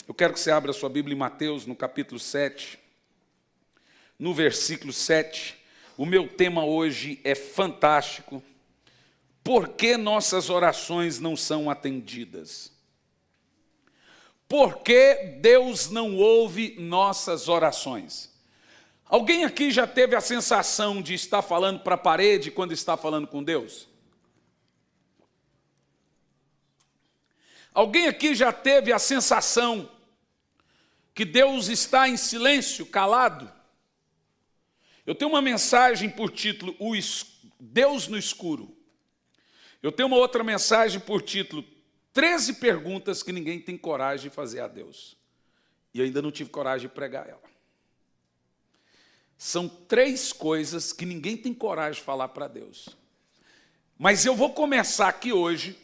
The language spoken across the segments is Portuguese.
Eu quero que você abra sua Bíblia em Mateus, no capítulo 7, no versículo 7. O meu tema hoje é fantástico. Por que nossas orações não são atendidas? Por que Deus não ouve nossas orações? Alguém aqui já teve a sensação de estar falando para a parede quando está falando com Deus? Alguém aqui já teve a sensação que Deus está em silêncio, calado? Eu tenho uma mensagem por título, Deus no escuro. Eu tenho uma outra mensagem por título, 13 perguntas que ninguém tem coragem de fazer a Deus. E eu ainda não tive coragem de pregar ela. São 3 coisas que ninguém tem coragem de falar para Deus. Mas eu vou começar aqui hoje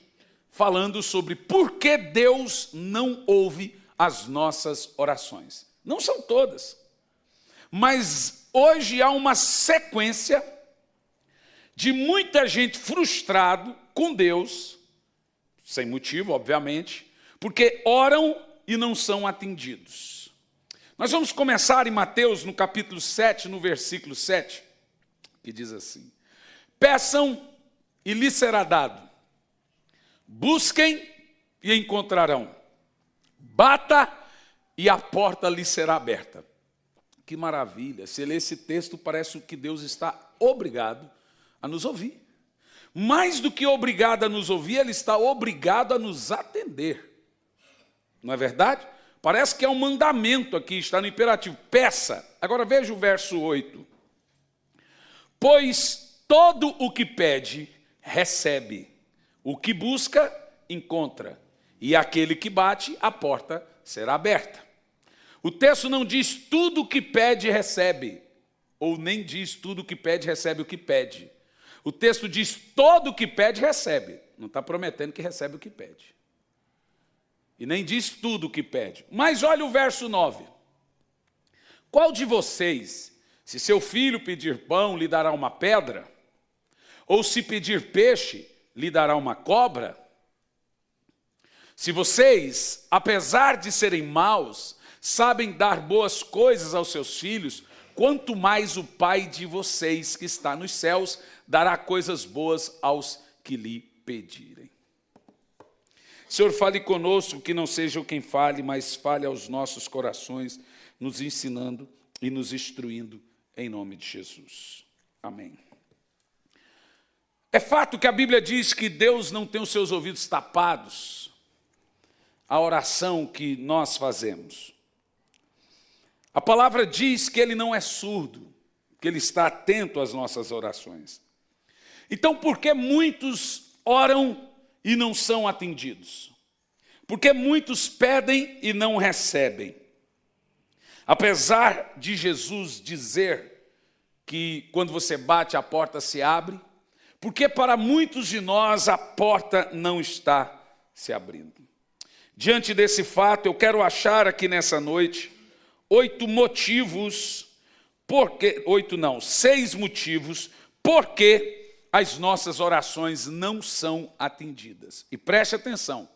falando sobre por que Deus não ouve as nossas orações. Não são todas, mas hoje há uma sequência de muita gente frustrado com Deus, sem motivo, obviamente, porque oram e não são atendidos. Nós vamos começar em Mateus, no capítulo 7, no versículo 7, que diz assim: peçam e lhes será dado, busquem e encontrarão, bata e a porta lhes será aberta. Que maravilha! Se ler esse texto, parece que Deus está obrigado a nos ouvir. Mais do que obrigado a nos ouvir, Ele está obrigado a nos atender. Não é verdade? Parece que é um mandamento aqui, está no imperativo. Peça. Agora veja o verso 8. Pois todo o que pede, recebe. O que busca, encontra. E aquele que bate, a porta será aberta. O texto não diz tudo o que pede, recebe. Ou nem diz tudo o que pede, recebe o que pede. O texto diz todo o que pede, recebe. Não está prometendo que recebe o que pede. E nem diz tudo o que pede. Mas olha o verso 9. Qual de vocês, se seu filho pedir pão, lhe dará uma pedra? Ou se pedir peixe, lhe dará uma cobra? Se vocês, apesar de serem maus, sabem dar boas coisas aos seus filhos, quanto mais o Pai de vocês que está nos céus dará coisas boas aos que lhe pedirem. Senhor, fale conosco, que não seja eu quem fale, mas fale aos nossos corações, nos ensinando e nos instruindo, em nome de Jesus. Amém. É fato que a Bíblia diz que Deus não tem os seus ouvidos tapados à oração que nós fazemos. A palavra diz que Ele não é surdo, que Ele está atento às nossas orações. Então, por que muitos oram e não são atendidos? Porque muitos pedem e não recebem. Apesar de Jesus dizer que quando você bate a porta se abre, porque para muitos de nós a porta não está se abrindo. Diante desse fato, eu quero achar aqui nessa noite 6 motivos porque as nossas orações não são atendidas. E preste atenção,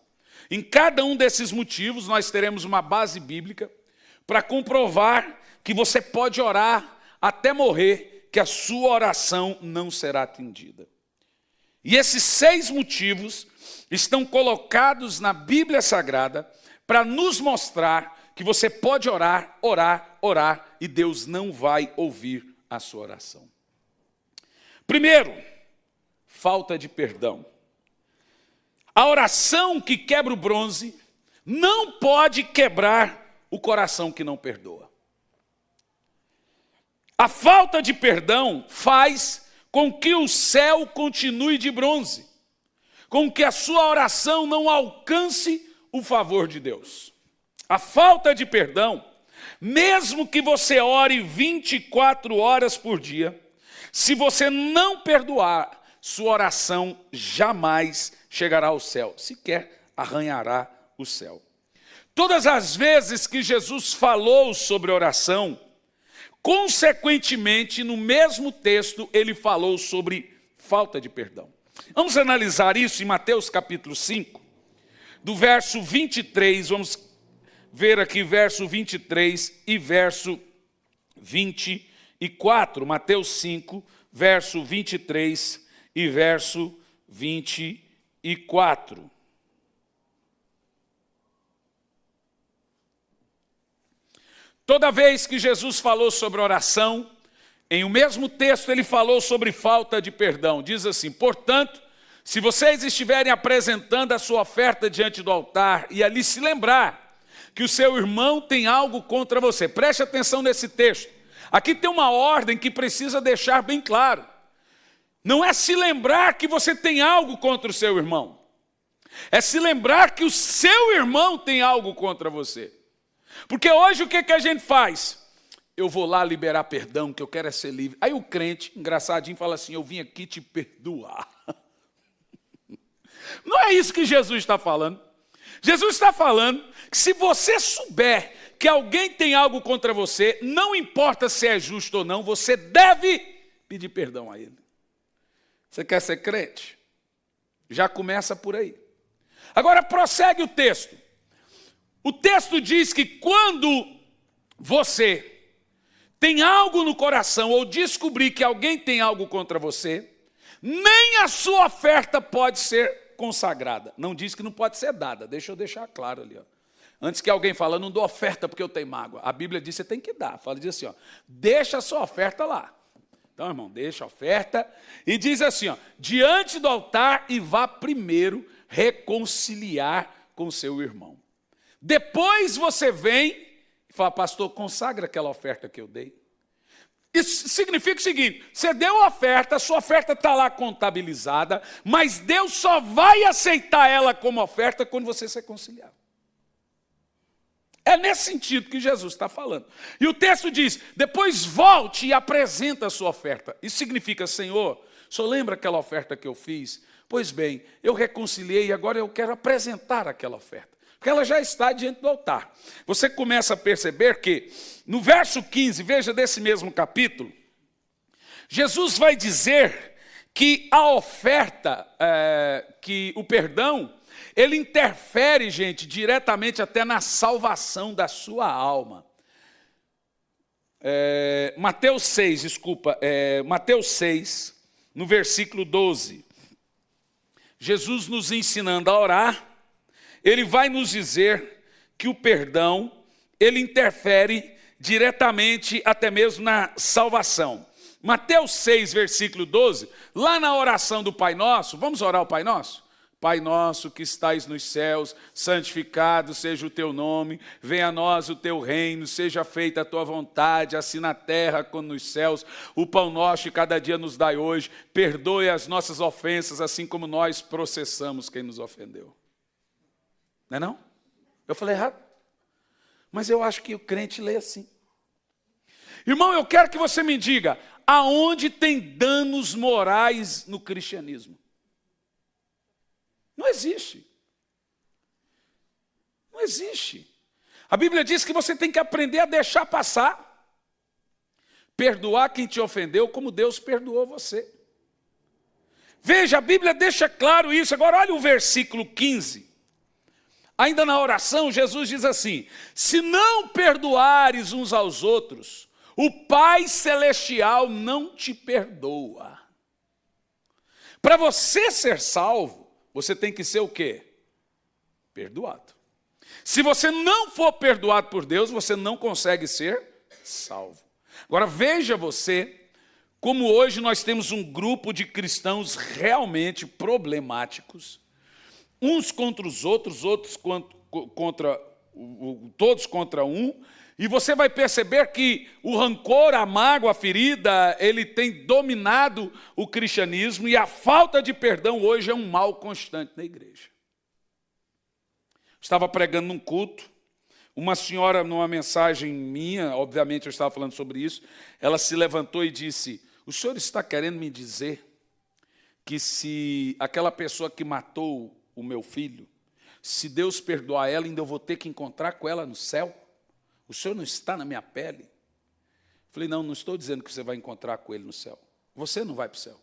em cada um desses motivos nós teremos uma base bíblica para comprovar que você pode orar até morrer, que a sua oração não será atendida. E esses 6 motivos estão colocados na Bíblia Sagrada para nos mostrar que você pode orar, e Deus não vai ouvir a sua oração. Primeiro, falta de perdão. A oração que quebra o bronze não pode quebrar o coração que não perdoa. A falta de perdão faz com que o céu continue de bronze, com que a sua oração não alcance o favor de Deus. A falta de perdão, mesmo que você ore 24 horas por dia, se você não perdoar, sua oração jamais chegará ao céu, sequer arranhará o céu. Todas as vezes que Jesus falou sobre oração, consequentemente, no mesmo texto, ele falou sobre falta de perdão. Vamos analisar isso em Mateus capítulo 5, do verso 23, vamos ver aqui verso 23 e verso 24. Mateus 5, verso 23 e verso 24. Toda vez que Jesus falou sobre oração, em o mesmo texto ele falou sobre falta de perdão. Diz assim: portanto, se vocês estiverem apresentando a sua oferta diante do altar e ali se lembrar que o seu irmão tem algo contra você, preste atenção nesse texto. Aqui tem uma ordem que precisa deixar bem claro. Não é se lembrar que você tem algo contra o seu irmão. É se lembrar que o seu irmão tem algo contra você. Porque hoje o que a gente faz? Eu vou lá liberar perdão, que eu quero é ser livre. Aí o crente, engraçadinho, fala assim: eu vim aqui te perdoar. Não é isso que Jesus está falando. Jesus está falando que se você souber que alguém tem algo contra você, não importa se é justo ou não, você deve pedir perdão a ele. Você quer ser crente? Já começa por aí. Agora prossegue o texto. O texto diz que quando você tem algo no coração ou descobrir que alguém tem algo contra você, nem a sua oferta pode ser consagrada. Não diz que não pode ser dada, deixa eu deixar claro ali. Ó. Antes que alguém fale: não dou oferta porque eu tenho mágoa. A Bíblia diz que você tem que dar. Diz assim, ó, deixa a sua oferta lá. Então, irmão, deixa a oferta e diz assim, ó, diante do altar e vá primeiro reconciliar com o seu irmão. Depois você vem e fala: pastor, consagra aquela oferta que eu dei. Isso significa o seguinte: você deu a oferta, a sua oferta está lá contabilizada, mas Deus só vai aceitar ela como oferta quando você se reconciliar. É nesse sentido que Jesus está falando. E o texto diz: depois volte e apresenta a sua oferta. Isso significa: Senhor, o senhor lembra aquela oferta que eu fiz? Pois bem, eu reconciliei e agora eu quero apresentar aquela oferta. Porque ela já está diante do altar. Você começa a perceber que, no verso 15, veja desse mesmo capítulo, Jesus vai dizer que a oferta, que o perdão, ele interfere, gente, diretamente até na salvação da sua alma. Mateus 6, no versículo 12. Jesus nos ensinando a orar, ele vai nos dizer que o perdão, ele interfere diretamente até mesmo na salvação. Mateus 6, versículo 12, lá na oração do Pai Nosso, vamos orar o Pai Nosso? Pai nosso que estais nos céus, santificado seja o teu nome, venha a nós o teu reino, seja feita a tua vontade, assim na terra como nos céus. O pão nosso de cada dia nos dai hoje, perdoe as nossas ofensas, assim como nós processamos quem nos ofendeu. Não é não? Eu falei errado? Mas eu acho que o crente lê assim. Irmão, eu quero que você me diga, aonde tem danos morais no cristianismo? Não existe. Não existe. A Bíblia diz que você tem que aprender a deixar passar. Perdoar quem te ofendeu como Deus perdoou você. Veja, a Bíblia deixa claro isso. Agora olha o versículo 15. Ainda na oração, Jesus diz assim: se não perdoares uns aos outros, o Pai Celestial não te perdoa. Para você ser salvo, você tem que ser o quê? Perdoado. Se você não for perdoado por Deus, você não consegue ser salvo. Agora veja você, como hoje nós temos um grupo de cristãos realmente problemáticos, uns contra os outros, todos contra um, e você vai perceber que o rancor, a mágoa, a ferida, ele tem dominado o cristianismo, e a falta de perdão hoje é um mal constante na igreja. Estava pregando num culto, uma senhora, numa mensagem minha, obviamente eu estava falando sobre isso, ela se levantou e disse: o senhor está querendo me dizer que se aquela pessoa que matou o meu filho, se Deus perdoar ela, ainda eu vou ter que encontrar com ela no céu? O senhor não está na minha pele? Eu falei: não estou dizendo que você vai encontrar com ele no céu. Você não vai para o céu.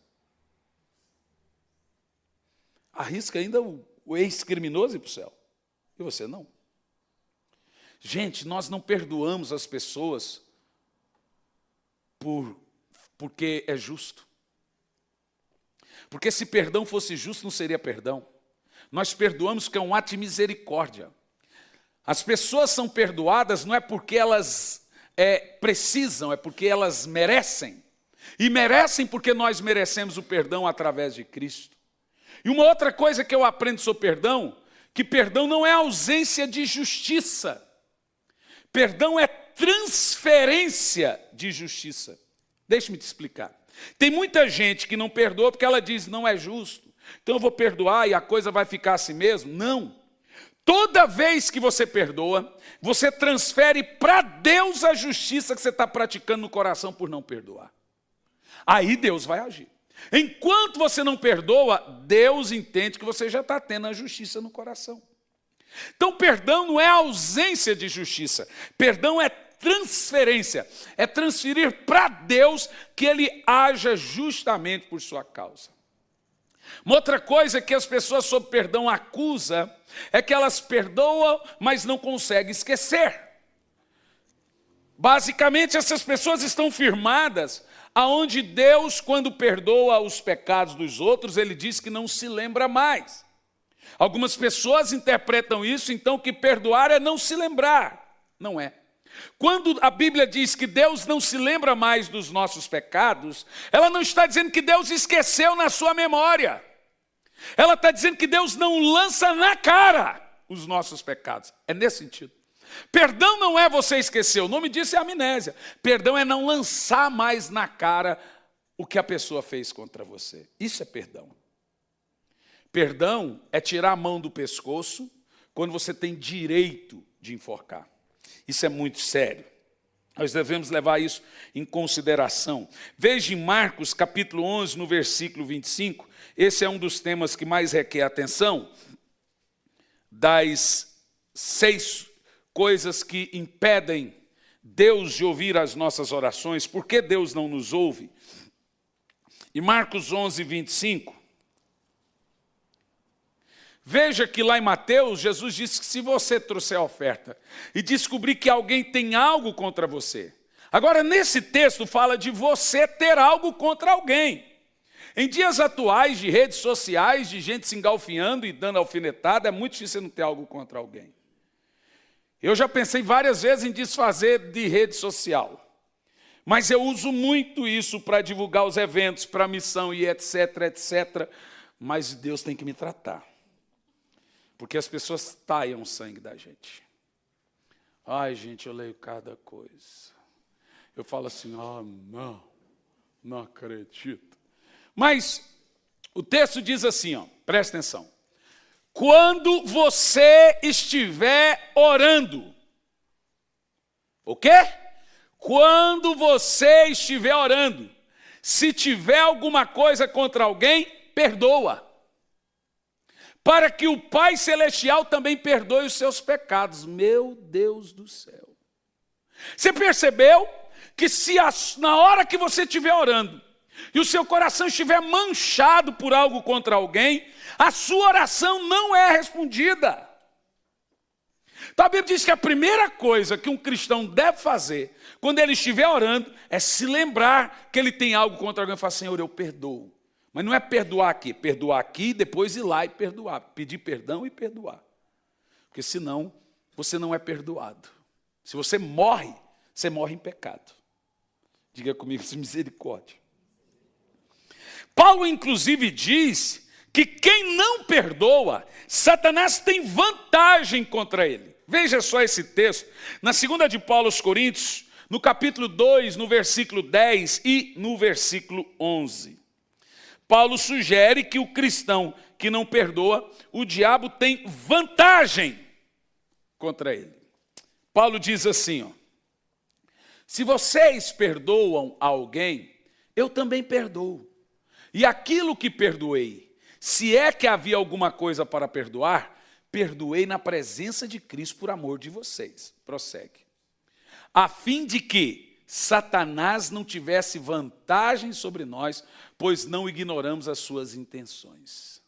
Arrisca ainda o ex-criminoso ir para o céu. E você não. Gente, nós não perdoamos as pessoas porque é justo. Porque se perdão fosse justo, não seria perdão. Nós perdoamos porque é um ato de misericórdia. As pessoas são perdoadas não é porque elas precisam, é porque elas merecem. E merecem porque nós merecemos o perdão através de Cristo. E uma outra coisa que eu aprendo sobre perdão, que perdão não é ausência de justiça. Perdão é transferência de justiça. Deixe-me te explicar. Tem muita gente que não perdoa porque ela diz, não é justo. Então eu vou perdoar e a coisa vai ficar assim mesmo. Não. Toda vez que você perdoa, você transfere para Deus a justiça que você está praticando no coração por não perdoar. Aí Deus vai agir. Enquanto você não perdoa, Deus entende que você já está tendo a justiça no coração. Então perdão não é ausência de justiça. Perdão é transferência. É transferir para Deus que Ele haja justamente por sua causa. Uma outra coisa que as pessoas sob perdão acusam é que elas perdoam, mas não conseguem esquecer. Basicamente, essas pessoas estão firmadas aonde Deus, quando perdoa os pecados dos outros, Ele diz que não se lembra mais. Algumas pessoas interpretam isso, então, que perdoar é não se lembrar. Não é. Quando a Bíblia diz que Deus não se lembra mais dos nossos pecados, ela não está dizendo que Deus esqueceu na sua memória. Ela está dizendo que Deus não lança na cara os nossos pecados. É nesse sentido. Perdão não é você esquecer, o nome disso é amnésia. Perdão é não lançar mais na cara o que a pessoa fez contra você. Isso é perdão. Perdão é tirar a mão do pescoço quando você tem direito de enforcar. Isso é muito sério. Nós devemos levar isso em consideração. Veja em Marcos, capítulo 11, no versículo 25. Esse é um dos temas que mais requer atenção. Das 6 coisas que impedem Deus de ouvir as nossas orações. Por que Deus não nos ouve? Em Marcos 11, 25. Veja que lá em Mateus, Jesus disse que se você trouxer a oferta e descobrir que alguém tem algo contra você. Agora, nesse texto fala de você ter algo contra alguém. Em dias atuais de redes sociais, de gente se engalfinhando e dando alfinetada, é muito difícil você não ter algo contra alguém. Eu já pensei várias vezes em desfazer de rede social. Mas eu uso muito isso para divulgar os eventos, para a missão e etc, etc. Mas Deus tem que me tratar. Porque as pessoas taiam o sangue da gente. Ai, gente, eu leio cada coisa. Eu falo assim, não acredito. Mas o texto diz assim, presta atenção. Quando você estiver orando. O quê? Quando você estiver orando. Se tiver alguma coisa contra alguém, perdoa. Para que o Pai Celestial também perdoe os seus pecados. Meu Deus do céu. Você percebeu que se na hora que você estiver orando, e o seu coração estiver manchado por algo contra alguém, a sua oração não é respondida. Então a Bíblia diz que a primeira coisa que um cristão deve fazer, quando ele estiver orando, é se lembrar que ele tem algo contra alguém e falar, Senhor, eu perdoo. Mas não é perdoar aqui, depois ir lá e perdoar. Pedir perdão e perdoar. Porque senão, você não é perdoado. Se você morre em pecado. Diga comigo, misericórdia. Paulo, inclusive, diz que quem não perdoa, Satanás tem vantagem contra ele. Veja só esse texto. Na segunda de Paulo aos Coríntios, no capítulo 2, no versículo 10 e no versículo 11. Paulo sugere que o cristão que não perdoa, o diabo tem vantagem contra ele. Paulo diz assim, se vocês perdoam alguém, eu também perdoo. E aquilo que perdoei, se é que havia alguma coisa para perdoar, perdoei na presença de Cristo por amor de vocês. Prossegue. A fim de que Satanás não tivesse vantagem sobre nós, pois não ignoramos as suas intenções.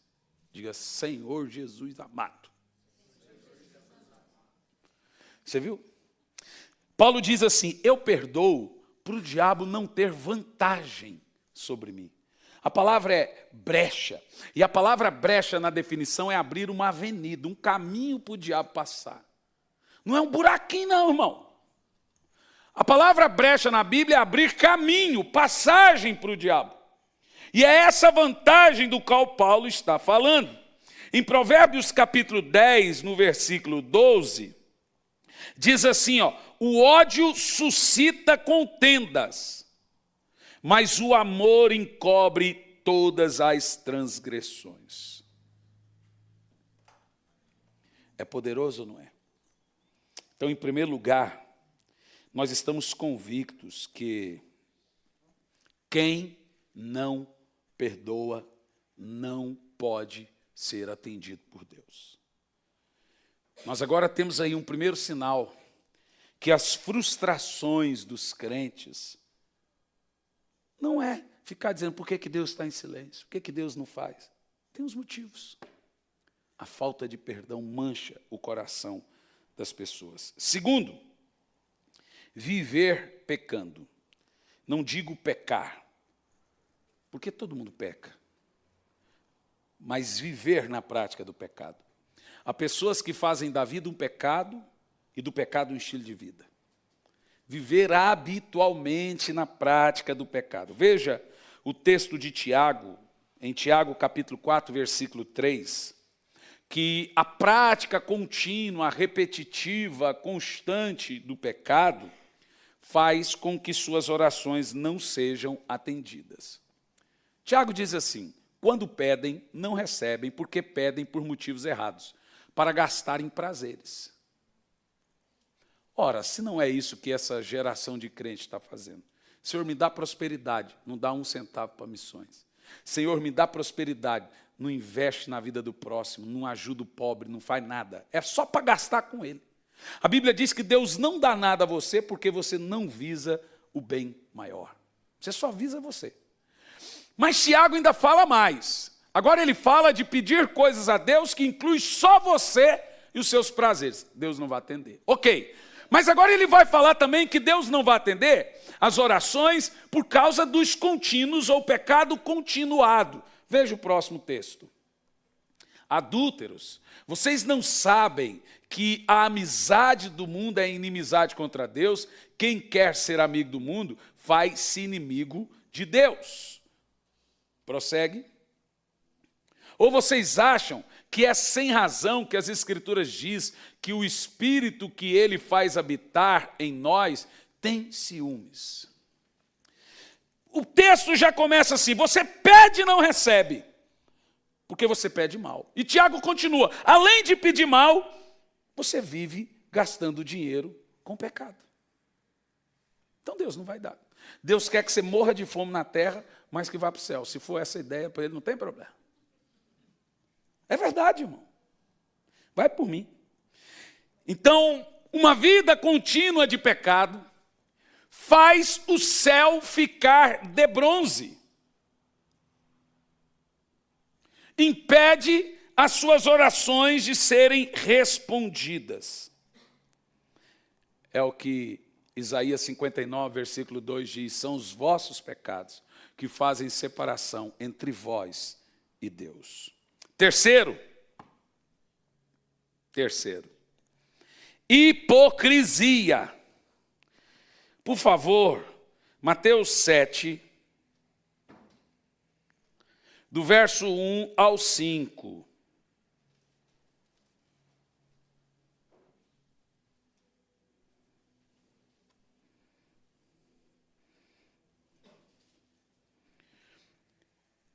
Diga, Senhor Jesus amado. Você viu? Paulo diz assim: eu perdoo para o diabo não ter vantagem sobre mim. A palavra é brecha. E a palavra brecha, na definição, é abrir uma avenida, um caminho para o diabo passar. Não é um buraquinho, não, irmão. A palavra brecha na Bíblia é abrir caminho, passagem para o diabo. E é essa vantagem do qual Paulo está falando. Em Provérbios capítulo 10, no versículo 12, diz assim, ó: o ódio suscita contendas, mas o amor encobre todas as transgressões. É poderoso ou não é? Então, em primeiro lugar, nós estamos convictos que quem não perdoa não pode ser atendido por Deus. Nós agora temos aí um primeiro sinal que as frustrações dos crentes não é ficar dizendo por que Deus está em silêncio, por que Deus não faz. Tem uns motivos. A falta de perdão mancha o coração das pessoas. Segundo, viver pecando. Não digo pecar, porque todo mundo peca, mas viver na prática do pecado. Há pessoas que fazem da vida um pecado e do pecado um estilo de vida. Viver habitualmente na prática do pecado. Veja o texto de Tiago, em Tiago capítulo 4, versículo 3, que a prática contínua, repetitiva, constante do pecado faz com que suas orações não sejam atendidas. Tiago diz assim: quando pedem, não recebem, porque pedem por motivos errados, para gastarem prazeres. Ora, se não é isso que essa geração de crentes está fazendo. Senhor, me dá prosperidade, não dá 1 centavo para missões. Senhor, me dá prosperidade, não investe na vida do próximo, não ajuda o pobre, não faz nada. É só para gastar com ele. A Bíblia diz que Deus não dá nada a você porque você não visa o bem maior. Você só visa você. Mas Tiago ainda fala mais. Agora ele fala de pedir coisas a Deus que inclui só você e os seus prazeres. Deus não vai atender. Ok. Mas agora ele vai falar também que Deus não vai atender as orações por causa dos contínuos ou pecado continuado. Veja o próximo texto. Adúlteros, vocês não sabem que a amizade do mundo é inimizade contra Deus? Quem quer ser amigo do mundo faz-se inimigo de Deus. Prossegue. Ou vocês acham que é sem razão que as Escrituras diz que o Espírito que Ele faz habitar em nós tem ciúmes? O texto já começa assim: você pede e não recebe, porque você pede mal. E Tiago continua: além de pedir mal, você vive gastando dinheiro com pecado. Então Deus não vai dar. Deus quer que você morra de fome na terra, mas que vá para o céu. Se for essa ideia, para Ele não tem problema. É verdade, irmão. Vai por mim. Então, uma vida contínua de pecado faz o céu ficar de bronze. Impede as suas orações de serem respondidas. É o que Isaías 59, versículo 2 diz: são os vossos pecados que fazem separação entre vós e Deus. Terceiro, hipocrisia. Por favor, Mateus 7, do verso 1 ao 5.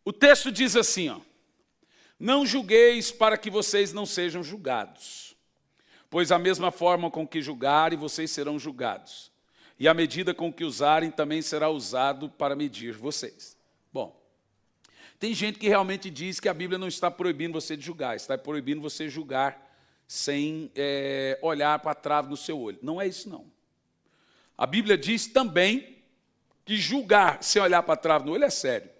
O texto diz assim, ó: não julgueis para que vocês não sejam julgados, pois a mesma forma com que julgarem, vocês serão julgados, e a medida com que usarem também será usado para medir vocês. Bom, tem gente que realmente diz que a Bíblia não está proibindo você de julgar, está proibindo você julgar sem olhar para a trave no seu olho. Não é isso, não. A Bíblia diz também que julgar sem olhar para a trave no olho é sério.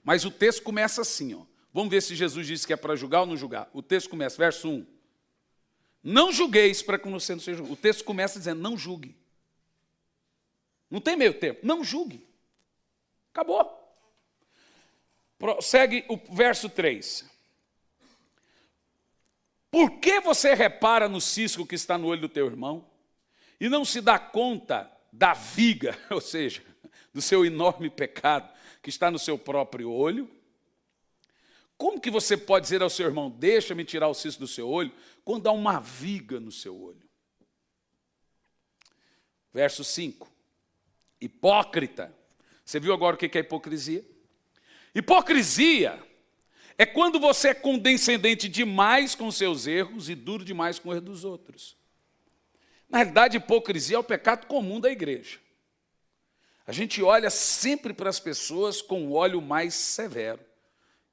Mas o texto começa assim, ó. Vamos ver se Jesus disse que é para julgar ou não julgar. O texto começa, verso 1. Não julgueis para que você não seja julgado. O texto começa dizendo, não julgue. Não tem meio termo, não julgue. Acabou. Segue o verso 3. Por que você repara no cisco que está no olho do teu irmão e não se dá conta da viga, ou seja, do seu enorme pecado que está no seu próprio olho? Como que você pode dizer ao seu irmão, deixa-me tirar o cisco do seu olho, quando há uma viga no seu olho? Verso 5. Hipócrita. Você viu agora o que é hipocrisia? Hipocrisia é quando você é condescendente demais com seus erros e duro demais com o erro dos outros. Na realidade, hipocrisia é o pecado comum da igreja. A gente olha sempre para as pessoas com o olho mais severo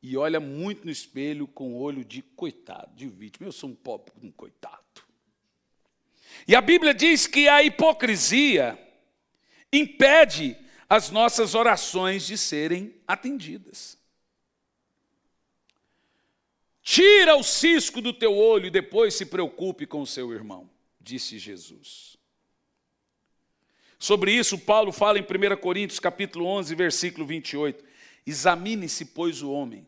e olha muito no espelho com o olho de coitado, de vítima. Eu sou um pobre, um coitado. E a Bíblia diz que a hipocrisia impede as nossas orações de serem atendidas. Tira o cisco do teu olho e depois se preocupe com o seu irmão, disse Jesus. Sobre isso, Paulo fala em 1 Coríntios, capítulo 11, versículo 28. Examine-se, pois, o homem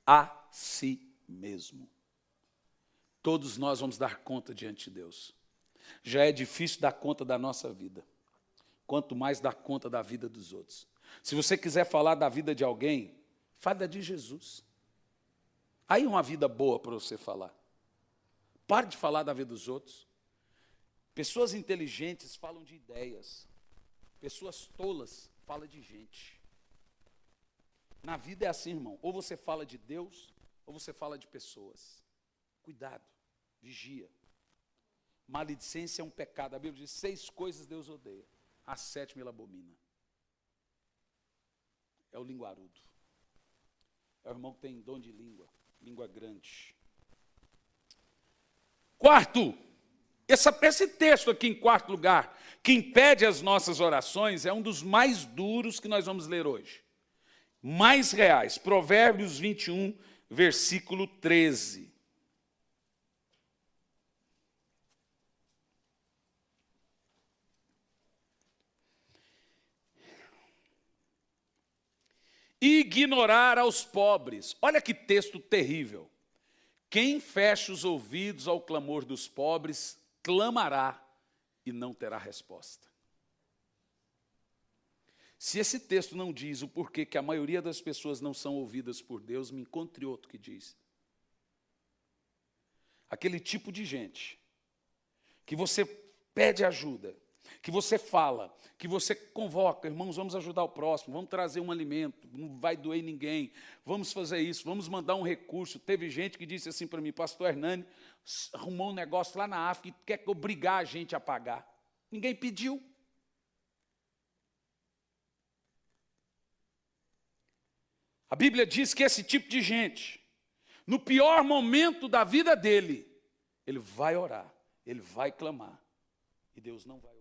a si mesmo. Todos nós vamos dar conta diante de Deus. Já é difícil dar conta da nossa vida, quanto mais dar conta da vida dos outros. Se você quiser falar da vida de alguém, fale da de Jesus. Aí uma vida boa para você falar. Pare de falar da vida dos outros. Pessoas inteligentes falam de ideias. Pessoas tolas falam de gente. Na vida é assim, irmão. Ou você fala de Deus, ou você fala de pessoas. Cuidado, vigia. Maledicência é um pecado. A Bíblia diz, 6 coisas Deus odeia. A 7ª ele abomina. É o linguarudo. É o irmão que tem dom de língua. Língua grande. Quarto, esse texto aqui em quarto lugar, que impede as nossas orações, é um dos mais duros que nós vamos ler hoje. Mais reais. Provérbios 21, versículo 13. Ignorar aos pobres. Olha que texto terrível. Quem fecha os ouvidos ao clamor dos pobres, clamará e não terá resposta. Se esse texto não diz o porquê que a maioria das pessoas não são ouvidas por Deus, me encontre outro que diz. Aquele tipo de gente que você pede ajuda, que você fala, que você convoca, irmãos, vamos ajudar o próximo, vamos trazer um alimento, não vai doer ninguém, vamos fazer isso, vamos mandar um recurso. Teve gente que disse assim para mim, pastor Hernani, arrumou um negócio lá na África e quer obrigar a gente a pagar. Ninguém pediu. A Bíblia diz que esse tipo de gente, no pior momento da vida dele, ele vai orar, ele vai clamar, e Deus não vai ouvir.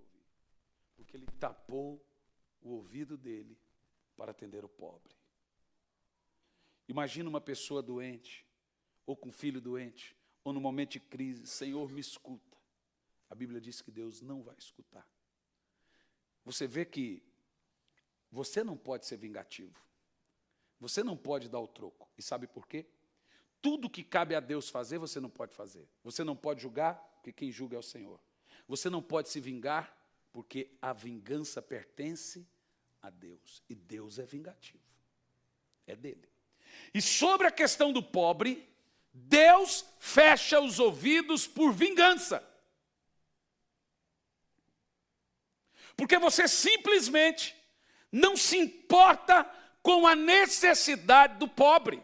Porque ele tapou o ouvido dele para atender o pobre. Imagina uma pessoa doente, ou com um filho doente, ou no momento de crise, Senhor, me escuta. A Bíblia diz que Deus não vai escutar. Você vê que você não pode ser vingativo. Você não pode dar o troco. E sabe por quê? Tudo que cabe a Deus fazer, você não pode fazer. Você não pode julgar, porque quem julga é o Senhor. Você não pode se vingar, porque a vingança pertence a Deus. E Deus é vingativo. É dele. E sobre a questão do pobre, Deus fecha os ouvidos por vingança. Porque você simplesmente não se importa com a necessidade do pobre.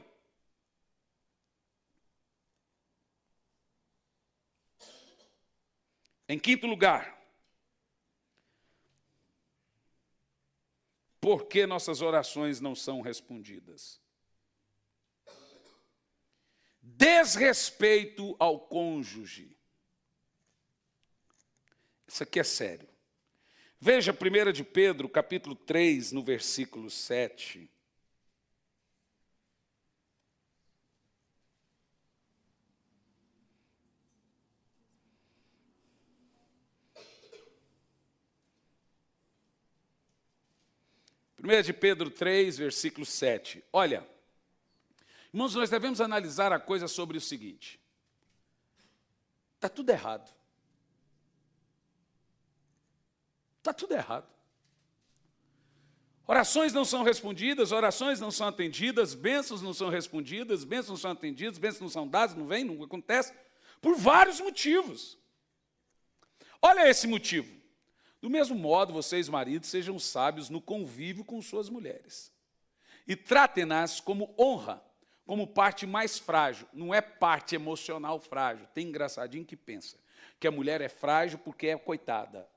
Em quinto lugar, por que nossas orações não são respondidas? Desrespeito ao cônjuge. Isso aqui é sério. Veja 1 de Pedro, capítulo 3, no versículo 7. 1 de Pedro 3, versículo 7. Olha, irmãos, nós devemos analisar a coisa sobre o seguinte. Está tudo errado. Está tudo errado. Orações não são respondidas, orações não são atendidas, bênçãos não são respondidas, bênçãos não são atendidas, bênçãos não são dadas, não vem, não acontece, por vários motivos. Olha esse motivo. Do mesmo modo, vocês, maridos, sejam sábios no convívio com suas mulheres. E tratem-nas como honra, como parte mais frágil. Não é parte emocional frágil. Tem engraçadinho que pensa que a mulher é frágil porque é coitada.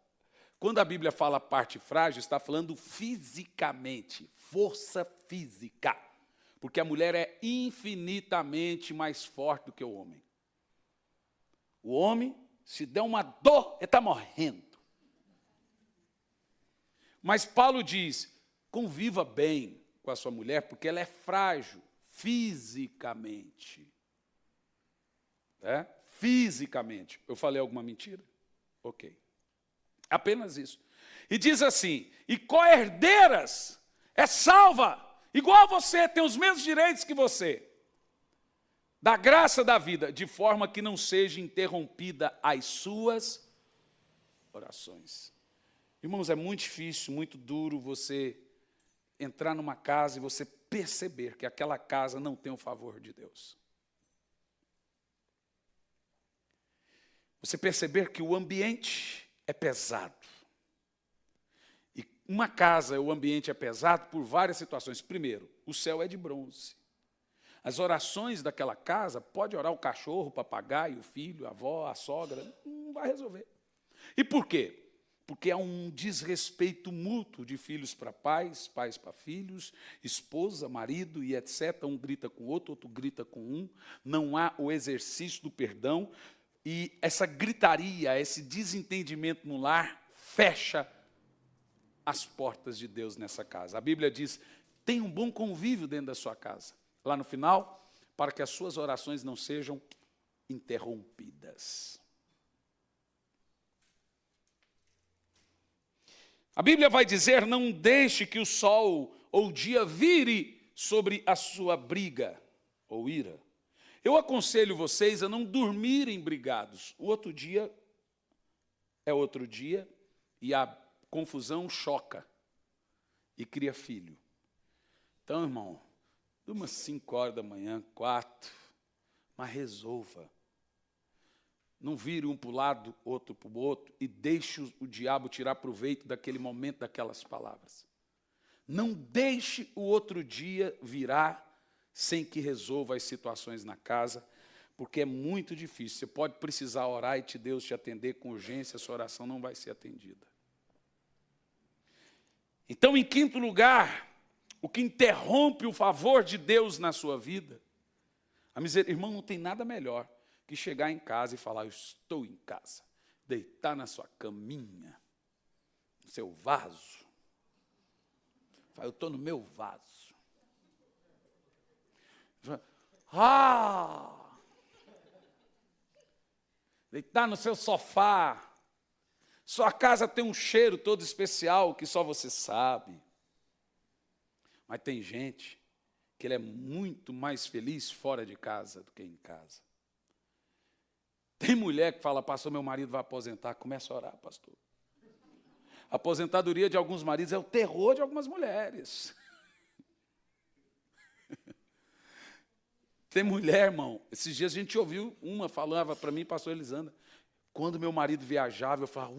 Quando a Bíblia fala parte frágil, está falando fisicamente, força física. Porque a mulher é infinitamente mais forte do que o homem. O homem, se der uma dor, ele está morrendo. Mas Paulo diz, conviva bem com a sua mulher, porque ela é frágil fisicamente. Fisicamente. Eu falei alguma mentira? Ok. Apenas isso. E diz assim, e co-herdeiras, é salva, igual a você, tem os mesmos direitos que você, da graça da vida, de forma que não seja interrompida as suas orações. Irmãos, é muito difícil, muito duro você entrar numa casa e você perceber que aquela casa não tem o favor de Deus. Você perceber que o ambiente é pesado. E uma casa, o ambiente é pesado por várias situações. Primeiro, o céu é de bronze. As orações daquela casa, pode orar o cachorro, o papagaio, o filho, a avó, a sogra, não vai resolver. E por quê? Porque há um desrespeito mútuo de filhos para pais, pais para filhos, esposa, marido e etc. Um grita com o outro grita com um. Não há o exercício do perdão. E essa gritaria, esse desentendimento no lar, fecha as portas de Deus nessa casa. A Bíblia diz, tenha um bom convívio dentro da sua casa. Lá no final, para que as suas orações não sejam interrompidas. A Bíblia vai dizer, não deixe que o sol ou o dia vire sobre a sua briga ou ira. Eu aconselho vocês a não dormirem brigados. O outro dia é outro dia e a confusão choca e cria filho. Então, irmão, durma 5 horas da manhã, 4, mas resolva. Não vire um para o lado, outro para o outro, e deixe o diabo tirar proveito daquele momento, daquelas palavras. Não deixe o outro dia virar sem que resolva as situações na casa, porque é muito difícil. Você pode precisar orar e Deus te atender com urgência, a sua oração não vai ser atendida. Então, em quinto lugar, o que interrompe o favor de Deus na sua vida, irmão, não tem nada melhor que chegar em casa e falar, eu estou em casa, deitar na sua caminha, no seu vaso. Eu estou no meu vaso. Deitar no seu sofá. Sua casa tem um cheiro todo especial que só você sabe. Mas tem gente que ele é muito mais feliz fora de casa do que em casa. Tem mulher que fala, pastor, meu marido vai aposentar. Começa a orar, pastor. A aposentadoria de alguns maridos é o terror de algumas mulheres. Tem mulher, irmão, esses dias a gente ouviu uma, falava para mim, pastor Elisandra, quando meu marido viajava, eu falava,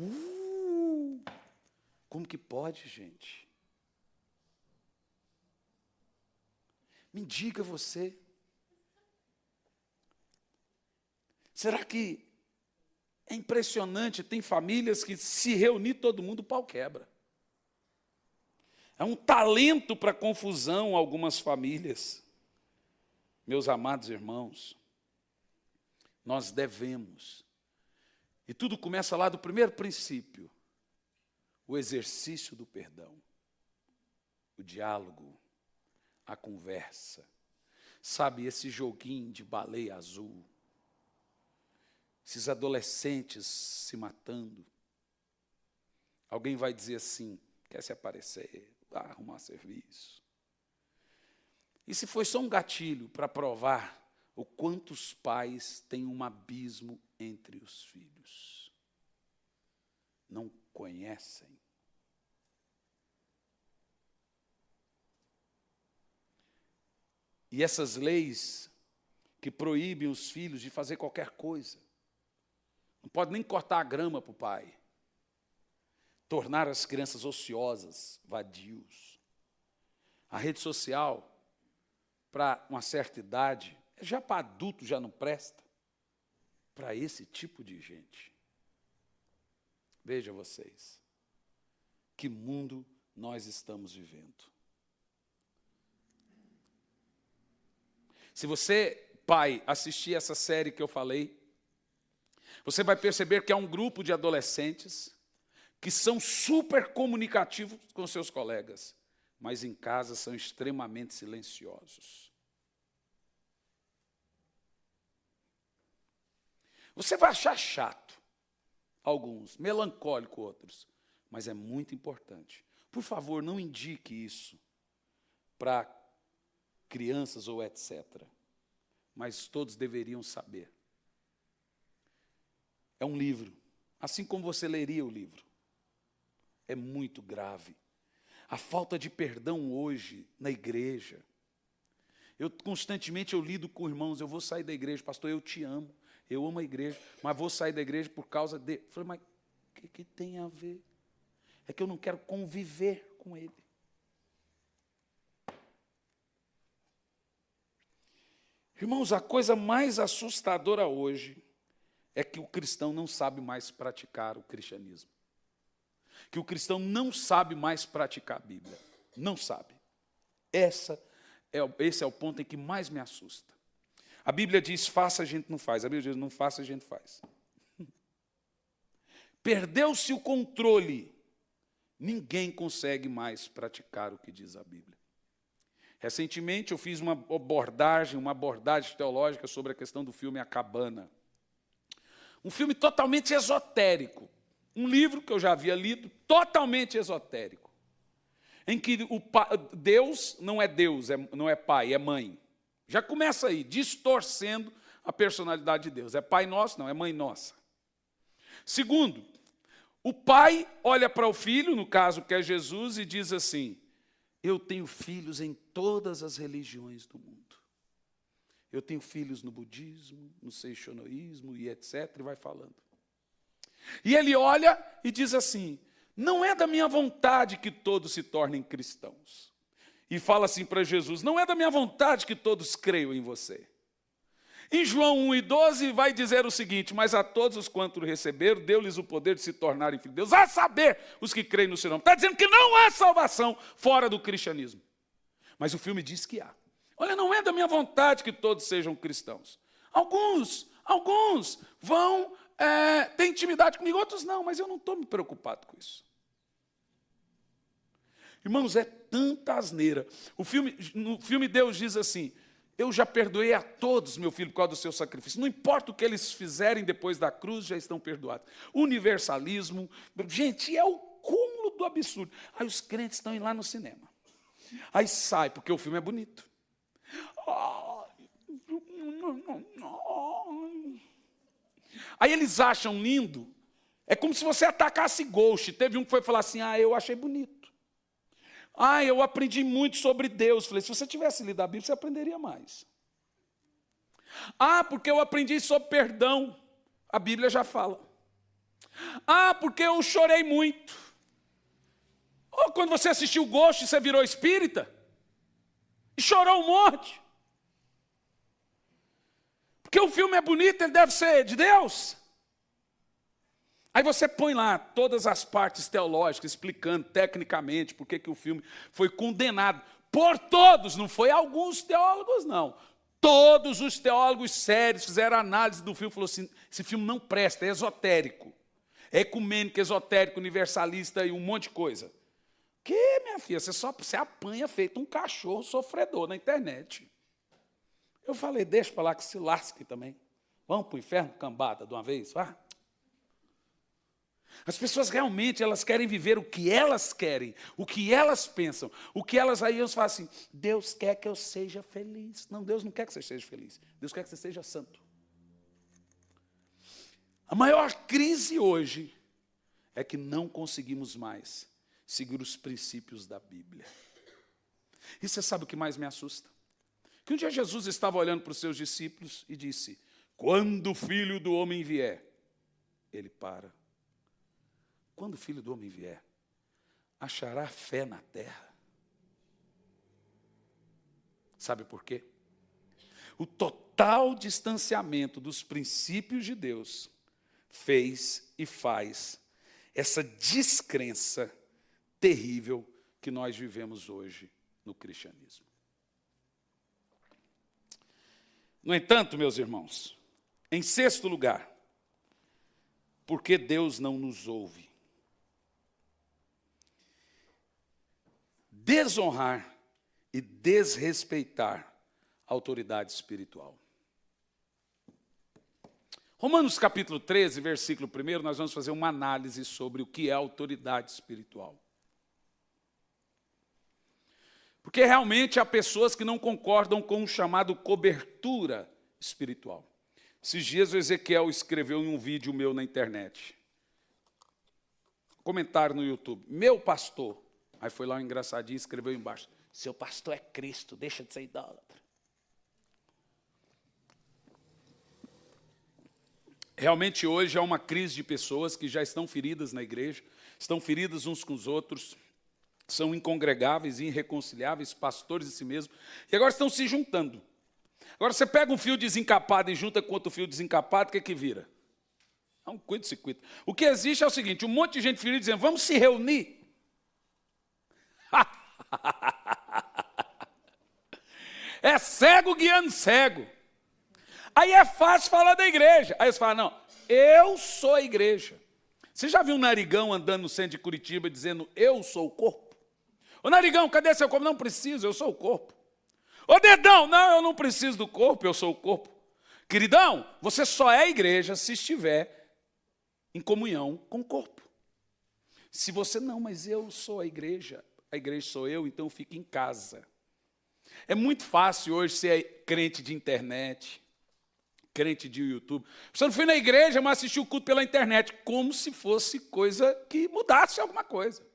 como que pode, gente? Me diga você. Será que é impressionante, tem famílias que se reunir todo mundo, o pau quebra. É um talento para confusão algumas famílias. Meus amados irmãos, nós devemos, e tudo começa lá do primeiro princípio, o exercício do perdão, o diálogo, a conversa. Sabe, esse joguinho de baleia azul, esses adolescentes se matando. Alguém vai dizer assim, quer se aparecer, vai arrumar serviço. E se foi só um gatilho para provar o quanto os pais têm um abismo entre os filhos. Não conhecem. E essas leis que proíbem os filhos de fazer qualquer coisa. Não pode nem cortar a grama para o pai. Tornar as crianças ociosas, vadios. A rede social, para uma certa idade, já para adulto já não presta. Para esse tipo de gente. Veja vocês, que mundo nós estamos vivendo. Se você, pai, assistir essa série que eu falei, você vai perceber que há um grupo de adolescentes que são super comunicativos com seus colegas, mas em casa são extremamente silenciosos. Você vai achar chato alguns, melancólico outros, mas é muito importante. Por favor, não indique isso para crianças ou etc. Mas todos deveriam saber. É um livro, assim como você leria o livro. É muito grave. A falta de perdão hoje na igreja. Constantemente eu lido com irmãos, eu vou sair da igreja, pastor, eu te amo, eu amo a igreja, mas vou sair da igreja por causa de... Eu falei, mas o que tem a ver? É que eu não quero conviver com ele. Irmãos, a coisa mais assustadora hoje é que o cristão não sabe mais praticar o cristianismo. Que o cristão não sabe mais praticar a Bíblia. Não sabe. Esse é o ponto em que mais me assusta. A Bíblia diz, faça, a gente não faz. A Bíblia diz, não faça, a gente faz. Perdeu-se o controle. Ninguém consegue mais praticar o que diz a Bíblia. Recentemente eu fiz uma abordagem teológica sobre a questão do filme A Cabana. Um filme totalmente esotérico. Um livro que eu já havia lido, totalmente esotérico. Em que Deus, não é pai, é mãe. Já começa aí, distorcendo a personalidade de Deus. É pai nosso? Não, é mãe nossa. Segundo, o pai olha para o filho, no caso que é Jesus, e diz assim, eu tenho filhos em todas as religiões do mundo. Eu tenho filhos no budismo, no seixonoísmo e etc. E vai falando. E ele olha e diz assim, não é da minha vontade que todos se tornem cristãos. E fala assim para Jesus, não é da minha vontade que todos creiam em você. Em João 1:12 vai dizer o seguinte, mas a todos os quantos receberam, deu-lhes o poder de se tornarem filhos de Deus, a saber, os que creem no seu nome. Está dizendo que não há salvação fora do cristianismo. Mas o filme diz que há. Olha, não é da minha vontade que todos sejam cristãos. Alguns vão ter intimidade comigo, outros não, mas eu não estou me preocupado com isso. Irmãos, é tanta asneira. No filme Deus diz assim, eu já perdoei a todos, meu filho, por causa do seu sacrifício. Não importa o que eles fizerem depois da cruz, já estão perdoados. Universalismo, gente, é o cúmulo do absurdo. Aí os crentes estão indo lá no cinema. Aí sai, porque o filme é bonito. Aí eles acham lindo. É como se você atacasse Ghost. Teve um que foi falar assim, eu achei bonito. Eu aprendi muito sobre Deus. Falei, se você tivesse lido a Bíblia, você aprenderia mais. Porque eu aprendi sobre perdão. A Bíblia já fala. Porque eu chorei muito. Quando você assistiu Ghost, você virou espírita? E chorou um monte. Porque o filme é bonito, ele deve ser de Deus. Aí você põe lá todas as partes teológicas, explicando tecnicamente por que o filme foi condenado por todos, não foi alguns teólogos, não. Todos os teólogos sérios fizeram análise do filme e falaram assim, esse filme não presta, é esotérico. É ecumênico, esotérico, universalista e um monte de coisa. Que, minha filha, você apanha feito um cachorro sofredor na internet. Eu falei, deixa para lá que se lasque também. Vamos para o inferno, cambada, de uma vez, vá. As pessoas realmente, elas querem viver o que elas querem, o que elas pensam, o que elas aí eles falam assim, Deus quer que eu seja feliz. Não, Deus não quer que você seja feliz. Deus quer que você seja santo. A maior crise hoje é que não conseguimos mais seguir os princípios da Bíblia. E você sabe o que mais me assusta? Que um dia Jesus estava olhando para os seus discípulos e disse, quando o Filho do Homem vier, ele para. Quando o Filho do Homem vier, achará fé na terra. Sabe por quê? O total distanciamento dos princípios de Deus fez e faz essa descrença terrível que nós vivemos hoje no cristianismo. No entanto, meus irmãos, em sexto lugar, porque Deus não nos ouve? Desonrar e desrespeitar a autoridade espiritual. Romanos capítulo 13, versículo 1, nós vamos fazer uma análise sobre o que é autoridade espiritual. Porque realmente há pessoas que não concordam com o chamado cobertura espiritual. Esses dias o Ezequiel escreveu em um vídeo meu na internet. Comentário no YouTube. Meu pastor. Aí foi lá um engraçadinho e escreveu embaixo. Seu pastor é Cristo, deixa de ser idólatra. Realmente hoje há uma crise de pessoas que já estão feridas na igreja, estão feridas uns com os outros, são incongregáveis, irreconciliáveis, pastores de si mesmos, e agora estão se juntando. Agora você pega um fio desencapado e junta com outro fio desencapado, o que vira? É um cuito-se-cuito. O que existe é o seguinte, um monte de gente ferida dizendo, vamos se reunir. É cego guiando cego. Aí é fácil falar da igreja. Aí você fala, não, eu sou a igreja. Você já viu um narigão andando no centro de Curitiba dizendo, eu sou o corpo? Ô narigão, cadê seu corpo? Não preciso, eu sou o corpo. Ô dedão, não, eu não preciso do corpo, eu sou o corpo. Queridão, você só é a igreja se estiver em comunhão com o corpo. Se você não, mas eu sou a igreja sou eu, então fique em casa. É muito fácil hoje ser crente de internet, crente de YouTube. Você não foi na igreja, mas assistiu o culto pela internet, como se fosse coisa que mudasse alguma coisa.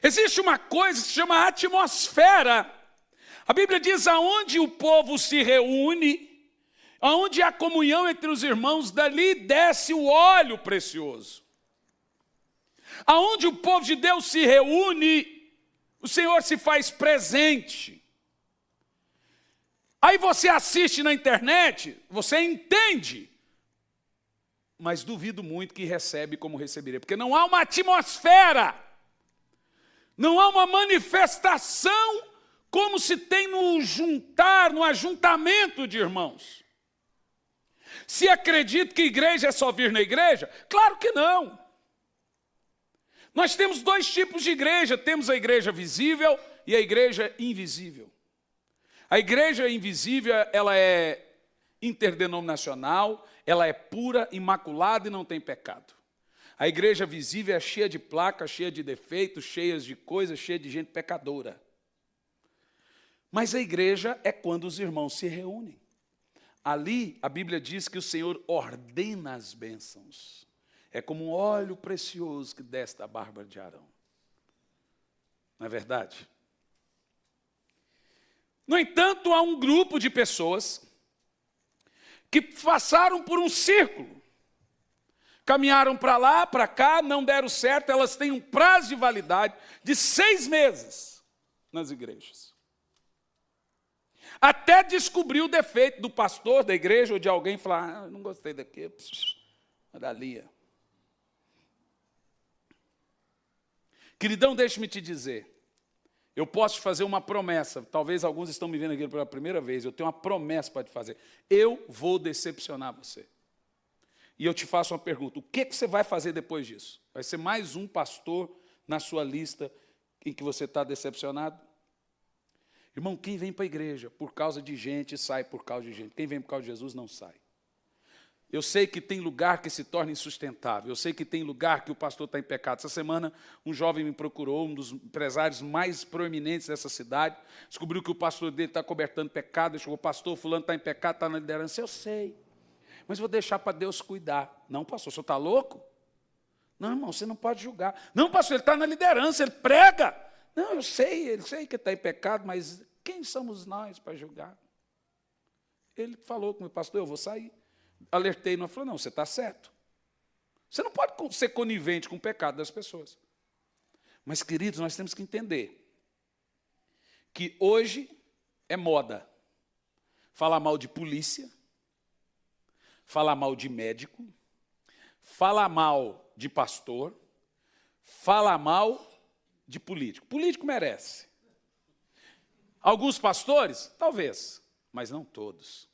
Existe uma coisa que se chama atmosfera. A Bíblia diz, aonde o povo se reúne, aonde há comunhão entre os irmãos, dali desce o óleo precioso. Aonde o povo de Deus se reúne, o Senhor se faz presente. Aí você assiste na internet, você entende, mas duvido muito que recebe como receberia, porque não há uma atmosfera, não há uma manifestação como se tem no juntar, no ajuntamento de irmãos. Se acredita que igreja é só vir na igreja? Claro que não. Nós temos dois tipos de igreja, temos a igreja visível e a igreja invisível. A igreja invisível, ela é interdenominacional, ela é pura, imaculada e não tem pecado. A igreja visível é cheia de placas, cheia de defeitos, cheia de coisas, cheia de gente pecadora. Mas a igreja é quando os irmãos se reúnem. Ali, a Bíblia diz que o Senhor ordena as bênçãos. É como um óleo precioso que desce da barba de Arão. Não é verdade? No entanto, há um grupo de pessoas que passaram por um círculo. Caminharam para lá, para cá, não deram certo. Elas têm um prazo de validade de 6 meses nas igrejas. Até descobrir o defeito do pastor da igreja ou de alguém e falar, não gostei daqui, dali. Queridão, deixe-me te dizer, eu posso te fazer uma promessa, talvez alguns estão me vendo aqui pela primeira vez, eu tenho uma promessa para te fazer, eu vou decepcionar você. E eu te faço uma pergunta, o que você vai fazer depois disso? Vai ser mais um pastor na sua lista em que você está decepcionado? Irmão, quem vem para a igreja por causa de gente, sai por causa de gente. Quem vem por causa de Jesus, não sai. Eu sei que tem lugar que se torna insustentável. Eu sei que tem lugar que o pastor está em pecado. Essa semana, um jovem me procurou, um dos empresários mais proeminentes dessa cidade. Descobriu que o pastor dele está cobertando pecado. Ele chegou, pastor, fulano está em pecado, está na liderança. Eu sei, mas vou deixar para Deus cuidar. Não, pastor, o senhor está louco? Não, irmão, você não pode julgar. Não, pastor, ele está na liderança, ele prega. Não, eu sei que está em pecado, mas quem somos nós para julgar? Ele falou com o pastor, eu vou sair. Alertei, não falou, não, você está certo. Você não pode ser conivente com o pecado das pessoas. Mas, queridos, nós temos que entender que hoje é moda falar mal de polícia, falar mal de médico, falar mal de pastor, falar mal de político. Político merece. Alguns pastores? Talvez, mas não todos.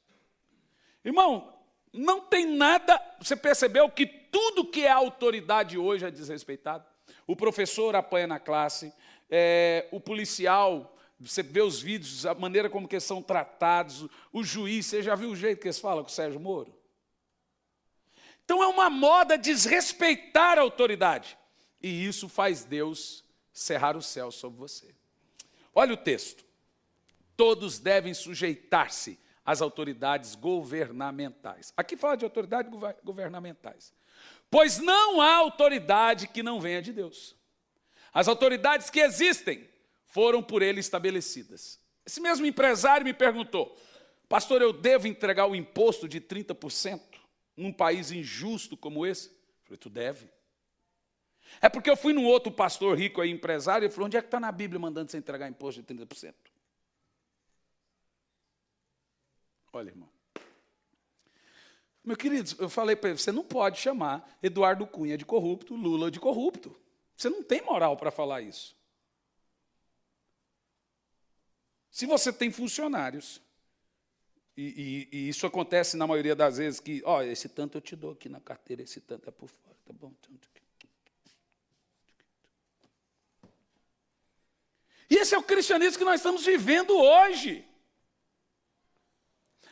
Irmão, não tem nada, você percebeu que tudo que é autoridade hoje é desrespeitado? O professor apanha na classe, o policial, você vê os vídeos, a maneira como que eles são tratados, o juiz, você já viu o jeito que eles falam com o Sérgio Moro? Então é uma moda desrespeitar a autoridade. E isso faz Deus cerrar o céu sobre você. Olha o texto. Todos devem sujeitar-se às autoridades governamentais. Aqui fala de autoridades governamentais. Pois não há autoridade que não venha de Deus. As autoridades que existem foram por ele estabelecidas. Esse mesmo empresário me perguntou, pastor, eu devo entregar o imposto de 30% num país injusto como esse? Eu falei, tu deve. É porque eu fui num outro pastor rico aí, empresário, e ele falou, onde é que está na Bíblia mandando você entregar imposto de 30%? Olha, irmão. Meu querido, eu falei para ele, você não pode chamar Eduardo Cunha de corrupto, Lula de corrupto. Você não tem moral para falar isso. Se você tem funcionários, e isso acontece na maioria das vezes, que, ó, esse tanto eu te dou aqui na carteira, esse tanto é por fora, tá bom? E esse é o cristianismo que nós estamos vivendo hoje.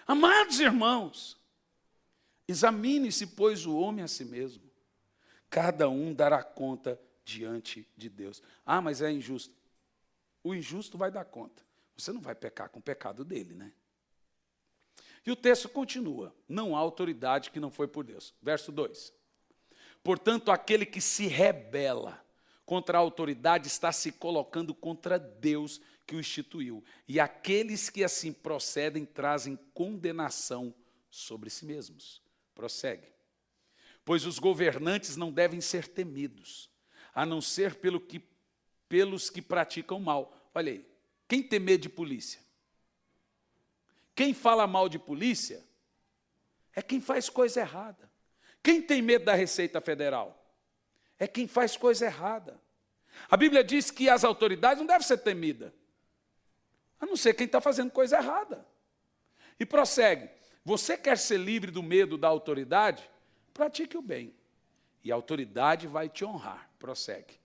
Amados irmãos, examine-se, pois, o homem a si mesmo. Cada um dará conta diante de Deus. Ah, mas é injusto. O injusto vai dar conta. Você não vai pecar com o pecado dele, né? E o texto continua. Não há autoridade que não foi por Deus. Verso 2. Portanto, aquele que se rebela contra a autoridade está se colocando contra Deus que o instituiu. E aqueles que assim procedem trazem condenação sobre si mesmos. Prossegue. Pois os governantes não devem ser temidos, a não ser pelos que praticam mal. Olha aí, quem tem medo de polícia? Quem fala mal de polícia é quem faz coisa errada. Quem tem medo da Receita Federal? É quem faz coisa errada. A Bíblia diz que as autoridades não devem ser temidas, a não ser quem está fazendo coisa errada. E prossegue. Você quer ser livre do medo da autoridade? Pratique o bem. E a autoridade vai te honrar. Prossegue.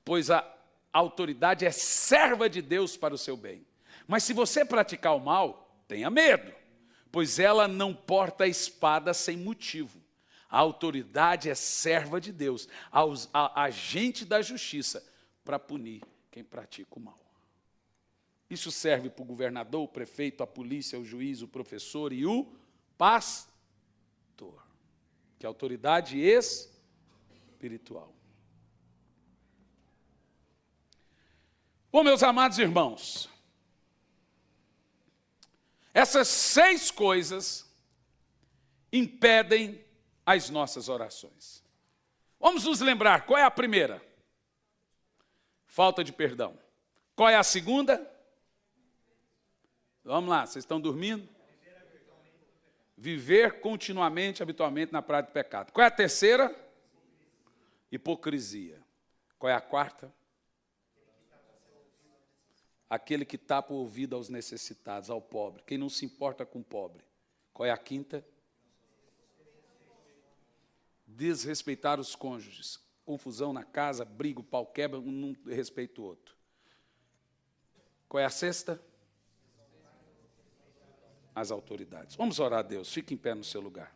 Pois a autoridade é serva de Deus para o seu bem. Mas se você praticar o mal, tenha medo, pois ela não porta a espada sem motivo. A autoridade é serva de Deus, agente da justiça, para punir quem pratica o mal. Isso serve para o governador, o prefeito, a polícia, o juiz, o professor e o pastor, que é a autoridade espiritual. Bom, meus amados irmãos, essas 6 coisas impedem as nossas orações. Vamos nos lembrar, qual é a primeira? Falta de perdão. Qual é a segunda? Vamos lá, vocês estão dormindo? Viver continuamente, habitualmente na prática do pecado. Qual é a terceira? Hipocrisia. Qual é a quarta? Aquele que tapa o ouvido aos necessitados, ao pobre. Quem não se importa com o pobre. Qual é a quinta? Desrespeitar os cônjuges. Confusão na casa, briga, o pau quebra, um não respeita o outro. Qual é a sexta? As autoridades. Vamos orar a Deus. Fique em pé no seu lugar.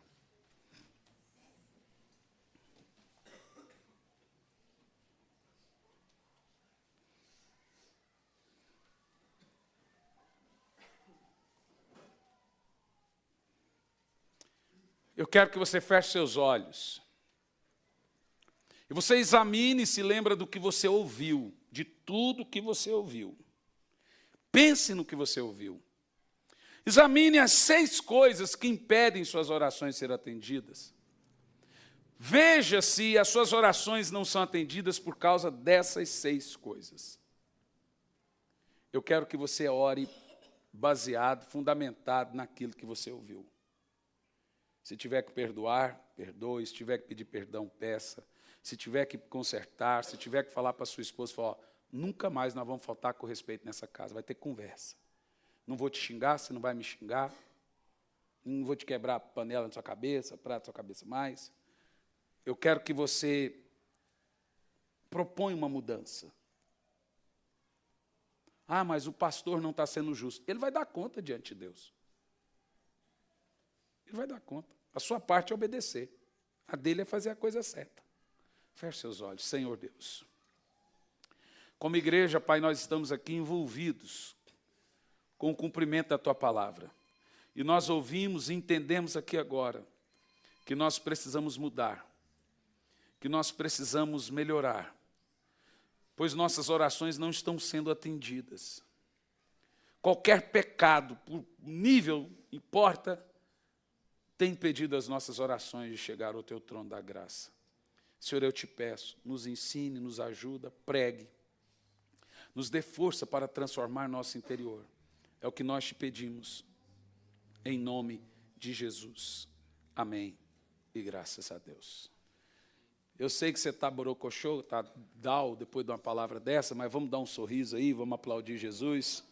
Eu quero que você feche seus olhos. E você examine e se lembra do que você ouviu, de tudo que você ouviu. Pense no que você ouviu. Examine as 6 coisas que impedem suas orações serem atendidas. Veja se as suas orações não são atendidas por causa dessas 6 coisas. Eu quero que você ore baseado, fundamentado naquilo que você ouviu. Se tiver que perdoar, perdoe. Se tiver que pedir perdão, peça. Se tiver que consertar, se tiver que falar para a sua esposa, fala, nunca mais nós vamos faltar com respeito nessa casa, vai ter conversa. Não vou te xingar, você não vai me xingar. Não vou te quebrar a panela na sua cabeça, prato na sua cabeça mais. Eu quero que você proponha uma mudança. Ah, mas o pastor não está sendo justo. Ele vai dar conta diante de Deus. Ele vai dar conta. A sua parte é obedecer. A dele é fazer a coisa certa. Feche seus olhos. Senhor Deus. Como igreja, Pai, nós estamos aqui envolvidos com o cumprimento da Tua palavra. E nós ouvimos e entendemos aqui agora que nós precisamos mudar, que nós precisamos melhorar, pois nossas orações não estão sendo atendidas. Qualquer pecado, por nível importa, tem impedido as nossas orações de chegar ao Teu trono da graça. Senhor, eu te peço, nos ensine, nos ajuda, pregue, nos dê força para transformar nosso interior. É o que nós te pedimos, em nome de Jesus. Amém. E graças a Deus. Eu sei que você está borocochô, está down depois de uma palavra dessa, mas vamos dar um sorriso aí, vamos aplaudir Jesus.